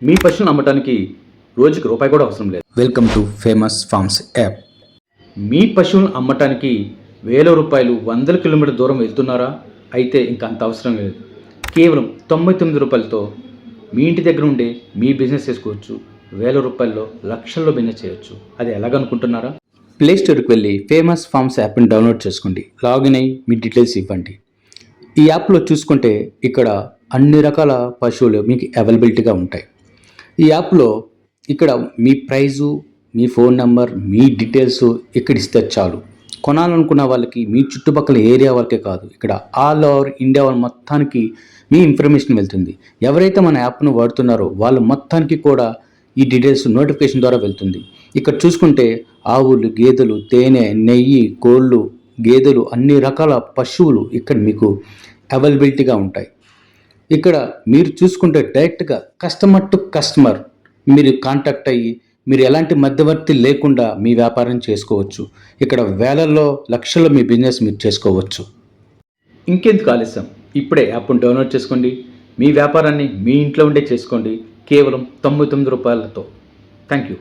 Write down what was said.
మీ పశువులను అమ్మటానికి రోజుకి రూపాయి కూడా అవసరం లేదు. Welcome to famous farms app. మీ పశువులను అమ్మటానికి వేల రూపాయలు 100 కిలోమీటర్ల దూరం వెళ్తున్నారా? అయితే ఇంకా అంత అవసరం లేదు. కేవలం 99 రూపాయలతో మీ ఇంటి దగ్గర ఉండే మీ బిజినెస్ చేసుకోవచ్చు. వేల రూపాయల్లో లక్షల్లో బిజినెస్ చేయొచ్చు. అది ఎలాగనుకుంటున్నారా? ప్లే స్టోర్కి వెళ్ళి ఫేమస్ ఫార్మ్స్ యాప్ని డౌన్లోడ్ చేసుకోండి. లాగిన్ అయ్యి మీ డీటెయిల్స్ ఇవ్వండి. ఈ యాప్లో చూసుకుంటే ఇక్కడ అన్ని రకాల పశువులు మీకు అవైలబిలిటీగా ఉంటాయి. ఈ యాప్లో ఇక్కడ మీ ప్రైజు, మీ ఫోన్ నెంబర్, మీ డీటెయిల్స్ ఇక్కడ ఇస్తే చాలు. కొనాలనుకున్న వాళ్ళకి, మీ చుట్టుపక్కల ఏరియా వాళ్ళకే కాదు, ఇక్కడ ఆల్ ఓవర్ ఇండియా వాళ్ళ మొత్తానికి మీ ఇన్ఫర్మేషన్ వెళ్తుంది. ఎవరైతే మన యాప్ను వాడుతున్నారో వాళ్ళు మొత్తానికి కూడా ఈ డీటెయిల్స్ నోటిఫికేషన్ ద్వారా వెళ్తుంది. ఇక్కడ చూసుకుంటే ఆవులు, గేదెలు, తేనె, నెయ్యి, కోళ్ళు, గేదెలు, అన్ని రకాల పశువులు ఇక్కడ మీకు అవైలబిలిటీగా ఉంటాయి. ఇక్కడ మీరు చూసుకుంటే డైరెక్ట్గా కస్టమర్ టు కస్టమర్ మీరు కాంటాక్ట్ అయ్యి మీరు ఎలాంటి మధ్యవర్తి లేకుండా మీ వ్యాపారం చేసుకోవచ్చు. ఇక్కడ వేలల్లో, లక్షల్లో మీ బిజినెస్ మీరు చేసుకోవచ్చు. ఇంకెందుకు ఆలస్యం? ఇప్పుడే యాప్ను డౌన్లోడ్ చేసుకోండి. మీ వ్యాపారాన్ని మీ ఇంట్లో ఉండే చేసుకోండి కేవలం 99 రూపాయలతో. Thank you.